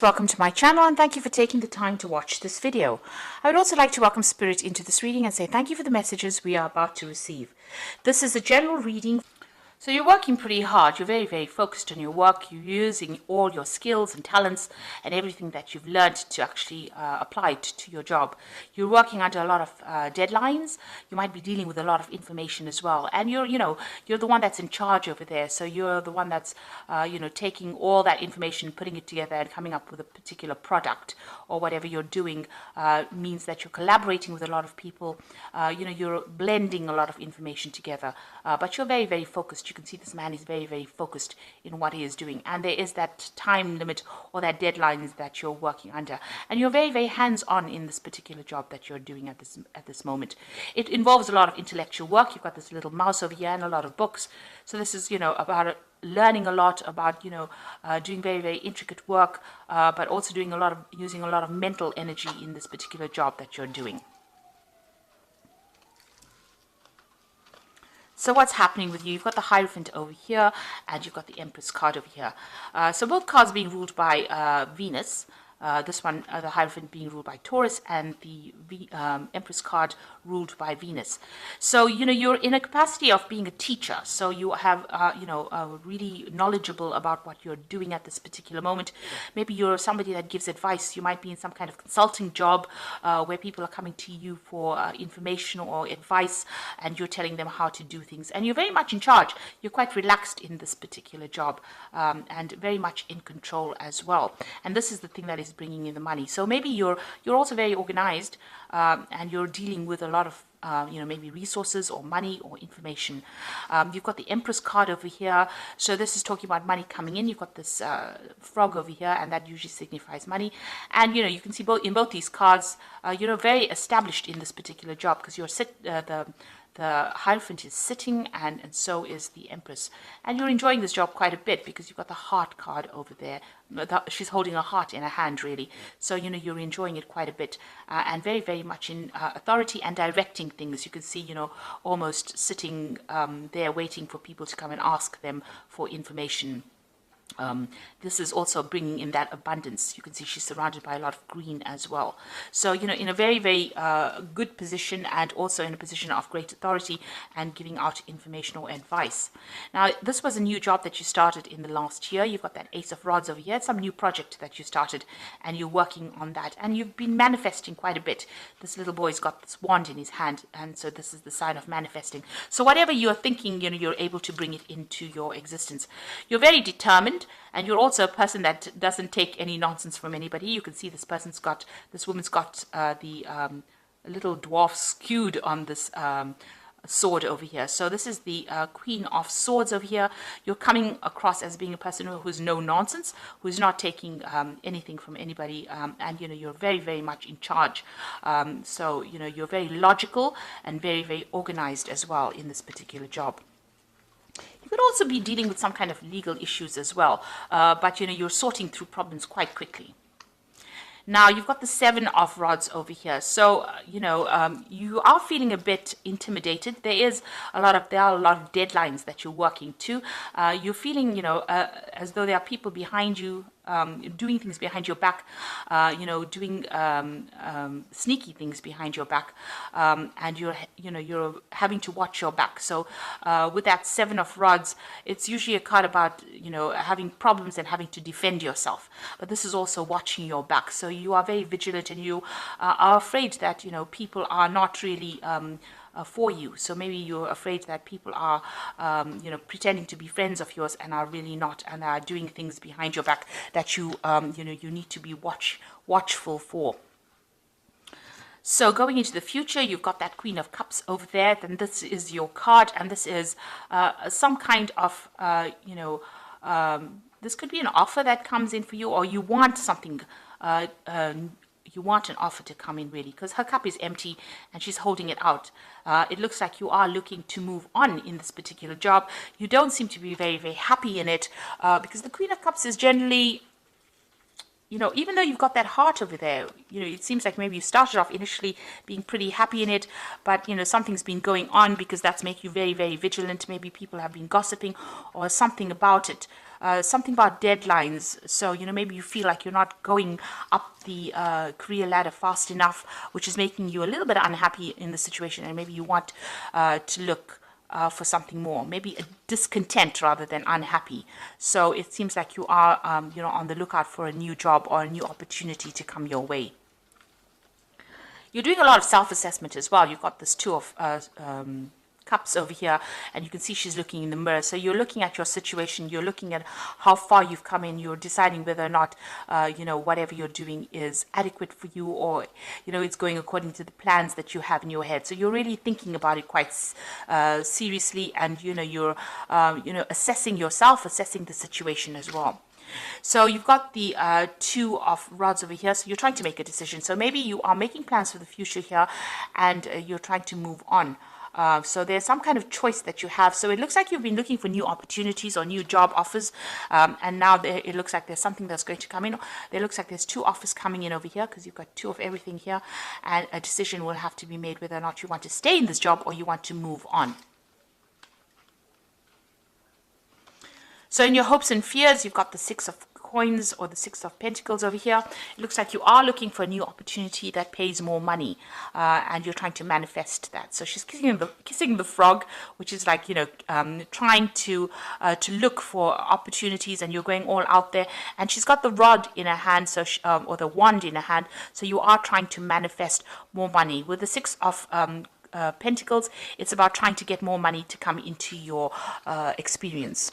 Welcome to my channel and thank you for taking the time to watch this video. I would also like to welcome Spirit into this reading and say thank you for the messages we are about to receive. This is a general reading. So you're working pretty hard, you're very focused on your work, you're using all your skills and talents and everything that you've learned to actually apply it to your job. You're working under a lot of deadlines, you might be dealing with a lot of information as well, and you're the one that's in charge over there, so you're the one that's taking all that information, putting it together and coming up with a particular product or whatever you're doing. Means that you're collaborating with a lot of people, you're blending a lot of information together, but you're very focused. You can see this man is very focused in what he is doing, and there is that time limit or that deadlines that you're working under, and you're very hands-on in this particular job that you're doing at this moment. It involves a lot of intellectual work. You've got this little mouse over here and a lot of books, so this is about learning a lot about doing very intricate work, but also doing using a lot of mental energy in this particular job that you're doing. So what's happening with you? You've got the Hierophant over here, and you've got the Empress card over here. So both cards being ruled by Venus. This one, the Hierophant, being ruled by Taurus, and the Empress card ruled by Venus. So you're in a capacity of being a teacher, so you have really knowledgeable about what you're doing at this particular moment. Maybe you're somebody that gives advice. You might be in some kind of consulting job where people are coming to you for information or advice, and you're telling them how to do things, and you're very much in charge. You're quite relaxed in this particular job, and very much in control as well, and this is the thing that is bringing in the money. So maybe you're also very organized, and you're dealing with a lot of maybe resources or money or information. You've got the Empress card over here, so this is talking about money coming in. You've got this frog over here, and that usually signifies money. And you can see in both these cards, you're very established in this particular job, because you're the Hierophant is sitting, and so is the Empress. And you're enjoying this job quite a bit, because you've got the Heart card over there. She's holding a heart in her hand, really. So, you're enjoying it quite a bit, and very much in authority and directing things. You can see, almost sitting there waiting for people to come and ask them for information. This is also bringing in that abundance. You can see she's surrounded by a lot of green as well. So, in a very good position, and also in a position of great authority and giving out information or advice. Now, this was a new job that you started in the last year. You've got that Ace of Rods over here. It's some new project that you started, and you're working on that. And you've been manifesting quite a bit. This little boy's got this wand in his hand, and so this is the sign of manifesting. So whatever you're thinking, you're able to bring it into your existence. You're very determined, and you're also a person that doesn't take any nonsense from anybody. You can see this woman's got the little dwarf skewed on this sword over here. So this is the Queen of Swords over here. You're coming across as being a person who's no nonsense, who's not taking anything from anybody, and you're very much in charge. So you're very logical and very organized as well in this particular job. You could also be dealing with some kind of legal issues as well, but you're sorting through problems quite quickly. Now, you've got the Seven of Rods over here. So, you are feeling a bit intimidated. There are a lot of deadlines that you're working to. You're feeling, as though there are people behind you, doing things behind your back, doing sneaky things behind your back, and you're having to watch your back. So with that Seven of Rods, it's usually a card about having problems and having to defend yourself, but this is also watching your back. So you are very vigilant, and you are afraid that people are not really for you. So maybe you're afraid that people are pretending to be friends of yours and are really not, and are doing things behind your back that you need to be watchful for. So going into the future, you've got that Queen of Cups over there. Then this is your card, and this is some kind of this could be an offer that comes in for you, or you want something. You want an offer to come in, really, because her cup is empty and she's holding it out. It looks like you are looking to move on in this particular job. You don't seem to be very happy in it, because the Queen of Cups is generally, even though you've got that heart over there, it seems like maybe you started off initially being pretty happy in it, but something's been going on, because that's making you very vigilant. Maybe people have been gossiping or something about it. something about deadlines. So, maybe you feel like you're not going up the career ladder fast enough, which is making you a little bit unhappy in the situation, and maybe you want to look for something more, maybe a discontent rather than unhappy. So it seems like you are, on the lookout for a new job or a new opportunity to come your way. You're doing a lot of self-assessment as well. You've got this Two of Cups over here, and you can see she's looking in the mirror. So you're looking at your situation, you're looking at how far you've come in, you're deciding whether or not whatever you're doing is adequate for you, or it's going according to the plans that you have in your head. So you're really thinking about it quite seriously, and you're assessing yourself, assessing the situation as well. So you've got the Two of Rods over here, so you're trying to make a decision. So maybe you are making plans for the future here, and you're trying to move on. So there's some kind of choice that you have. So it looks like you've been looking for new opportunities or new job offers, and now it looks like there's something that's going to come in. There looks like there's 2 offers coming in over here, because you've got 2 of everything here, and a decision will have to be made whether or not you want to stay in this job or you want to move on. So in your hopes and fears, you've got the 6 of Coins or the 6 of Pentacles over here. It looks like you are looking for a new opportunity that pays more money, and you're trying to manifest that. So she's kissing the frog, which is like trying to look for opportunities, and you're going all out there. And she's got the rod in her hand, so or the wand in her hand. So you are trying to manifest more money with the 6 of Pentacles. It's about trying to get more money to come into your experience.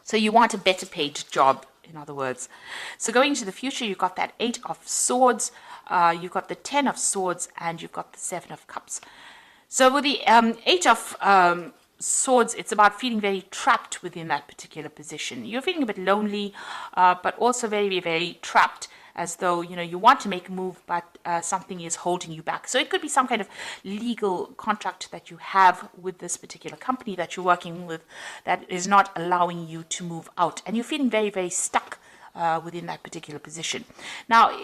So you want a better paid job, in other words. So going into the future, you've got that 8 of Swords, you've got the 10 of Swords, and you've got the 7 of Cups. So with the 8 of Swords, it's about feeling very trapped within that particular position. You're feeling a bit lonely, but also very, very trapped, as though you want to make a move, but something is holding you back. So it could be some kind of legal contract that you have with this particular company that you're working with that is not allowing you to move out, and you're feeling very, very stuck within that particular position. Now,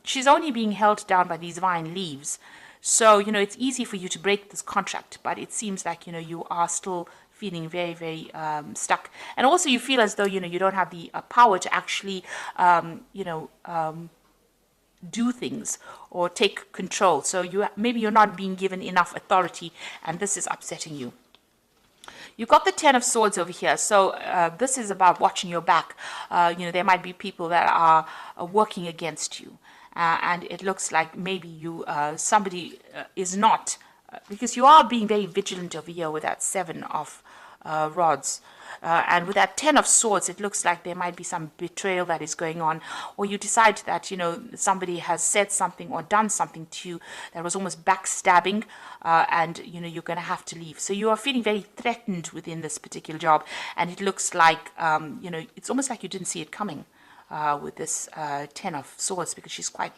she's only being held down by these vine leaves, so it's easy for you to break this contract, but it seems like you are still feeling very, very stuck. And also you feel as though, you don't have the power to actually, do things or take control. So maybe you're not being given enough authority, and this is upsetting you. You've got the 10 of Swords over here. So this is about watching your back. There might be people that are working against you. And it looks like maybe somebody is not, because you are being very vigilant over here with that 7 of Rods. And with that 10 of Swords, it looks like there might be some betrayal that is going on, or you decide that, somebody has said something or done something to you that was almost backstabbing, and, you're going to have to leave. So you are feeling very threatened within this particular job, and it looks like, it's almost like you didn't see it coming with this 10 of Swords, because she's quite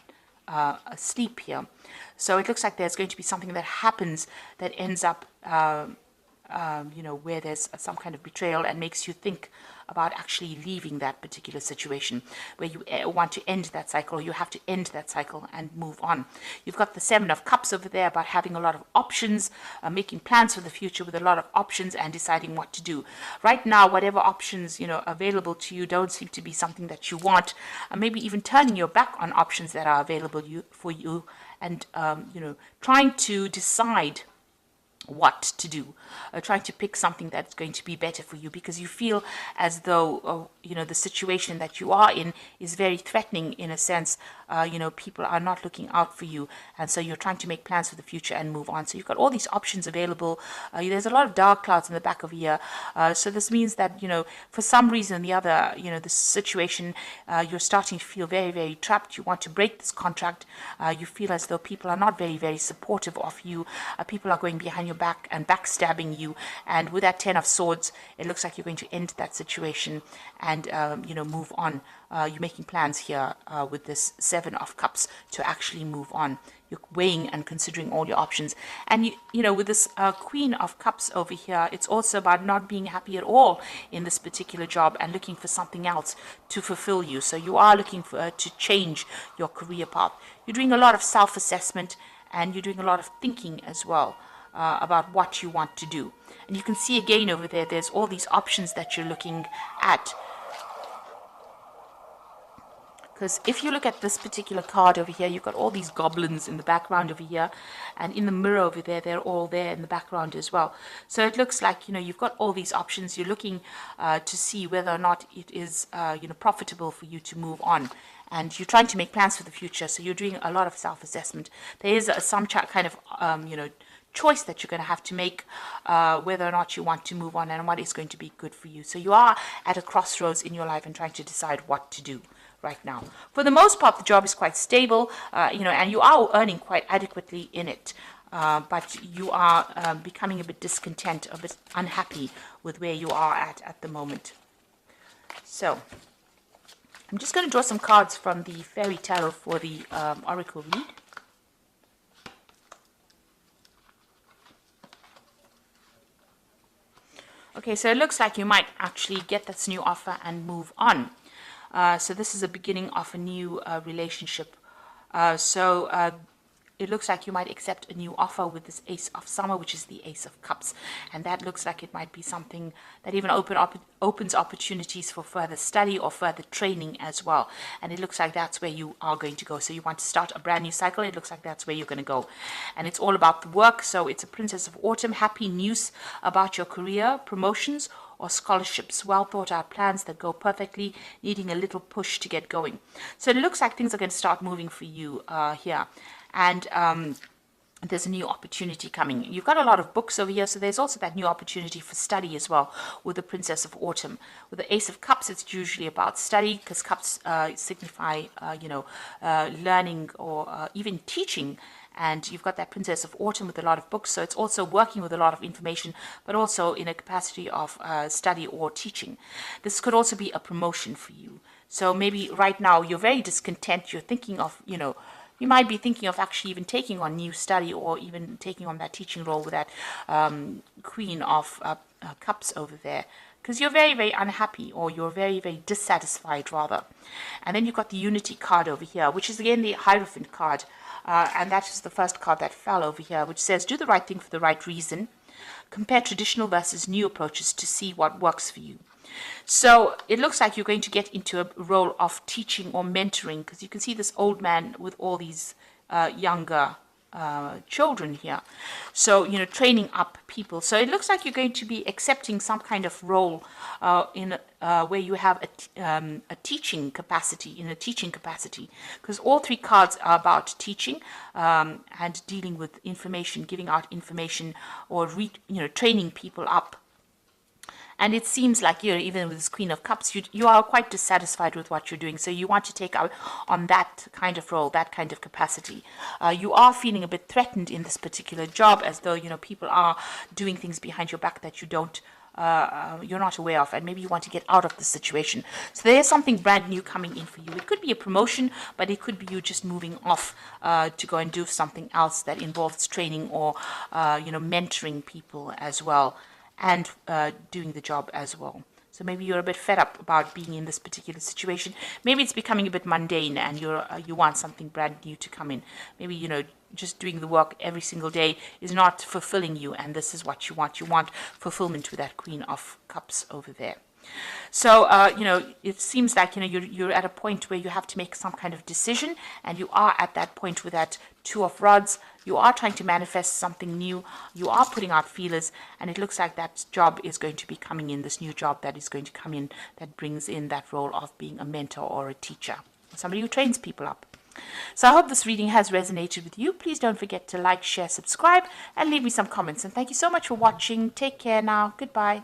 asleep here. So it looks like there's going to be something that happens that ends up where there's some kind of betrayal and makes you think about actually leaving that particular situation, where you want to end that cycle, or you have to end that cycle and move on. You've got the 7 of Cups over there, about having a lot of options, making plans for the future with a lot of options and deciding what to do. Right now, whatever options, available to you don't seem to be something that you want, maybe even turning your back on options that are available for you, and, trying to decide what to do, trying to pick something that's going to be better for you, because you feel as though the situation that you are in is very threatening, in a sense. People are not looking out for you, and so you're trying to make plans for the future and move on. So you've got all these options available. There's a lot of dark clouds in the back of here, so this means that for some reason or the other, the situation, you're starting to feel very, very trapped. You want to break this contract. You feel as though people are not very, very supportive of you. People are going behind your back and backstabbing you, and with that 10 of Swords, it looks like you're going to end that situation and move on. You're making plans here with this 7 of Cups to actually move on. You're weighing and considering all your options, and with this Queen of Cups over here, it's also about not being happy at all in this particular job and looking for something else to fulfill you. So you are looking for to change your career path. You're doing a lot of self-assessment, and you're doing a lot of thinking as well. about what you want to do. And you can see again over there, there's all these options that you're looking at. Because if you look at this particular card over here, you've got all these goblins in the background over here, and in the mirror over there, they're all there in the background as well. So it looks like, you've got all these options. You're looking to see whether or not it is, profitable for you to move on. And you're trying to make plans for the future, so you're doing a lot of self-assessment. There is some kind of, choice that you're going to have to make, whether or not you want to move on and what is going to be good for you. So you are at a crossroads in your life and trying to decide what to do right now. For the most part, the job is quite stable, and you are earning quite adequately in it. But you are becoming a bit discontent, a bit unhappy with where you are at the moment. So I'm just going to draw some cards from the Fairy Tarot for the Oracle read. Okay, so it looks like you might actually get this new offer and move on. So this is the beginning of a new relationship. It looks like you might accept a new offer with this Ace of Summer, which is the Ace of Cups. And that looks like it might be something that even opens opportunities for further study or further training as well. And it looks like that's where you are going to go. So you want to start a brand new cycle. It looks like that's where you're going to go. And it's all about the work. So it's a Princess of Autumn. Happy news about your career, promotions, or scholarships, well thought out plans that go perfectly, needing a little push to get going. So it looks like things are going to start moving for you here. And there's a new opportunity coming. You've got a lot of books over here, so there's also that new opportunity for study as well with the Princess of Autumn. With the Ace of Cups, it's usually about study, because cups signify, learning or even teaching. And you've got that Princess of Autumn with a lot of books, so it's also working with a lot of information, but also in a capacity of study or teaching. This could also be a promotion for you. So maybe right now you're very discontent. You're thinking of, you might be thinking of actually even taking on new study or even taking on that teaching role with that Queen of Cups over there. Because you're very, very unhappy, or you're very, very dissatisfied rather. And then you've got the Unity card over here, which is again the Hierophant card. And that is the first card that fell over here, which says, do the right thing for the right reason. Compare traditional versus new approaches to see what works for you. So it looks like you're going to get into a role of teaching or mentoring, because you can see this old man with all these younger children here. So, training up people. So it looks like you're going to be accepting some kind of role in where you have a teaching capacity, because all three cards are about teaching and dealing with information, giving out information, or training people up. And it seems like, even with this Queen of Cups, you are quite dissatisfied with what you're doing. So you want to take out on that kind of role, that kind of capacity. You are feeling a bit threatened in this particular job, as though, people are doing things behind your back that you're not aware of, and maybe you want to get out of the situation. So there's something brand new coming in for you. It could be a promotion, but it could be you just moving off to go and do something else that involves training or, mentoring people as well, and doing the job as well. So maybe you're a bit fed up about being in this particular situation. Maybe it's becoming a bit mundane, and you want something brand new to come in. Maybe, just doing the work every single day is not fulfilling you, and this is what you want. You want fulfillment with that Queen of Cups over there. So, it seems like, you're at a point where you have to make some kind of decision, and you are at that point with that Two of Rods. You are trying to manifest something new. You are putting out feelers, and it looks like that job is going to be coming in, this new job that is going to come in, that brings in that role of being a mentor or a teacher, somebody who trains people up. So I hope this reading has resonated with you. Please don't forget to like, share, subscribe, and leave me some comments. And thank you so much for watching. Take care now. Goodbye.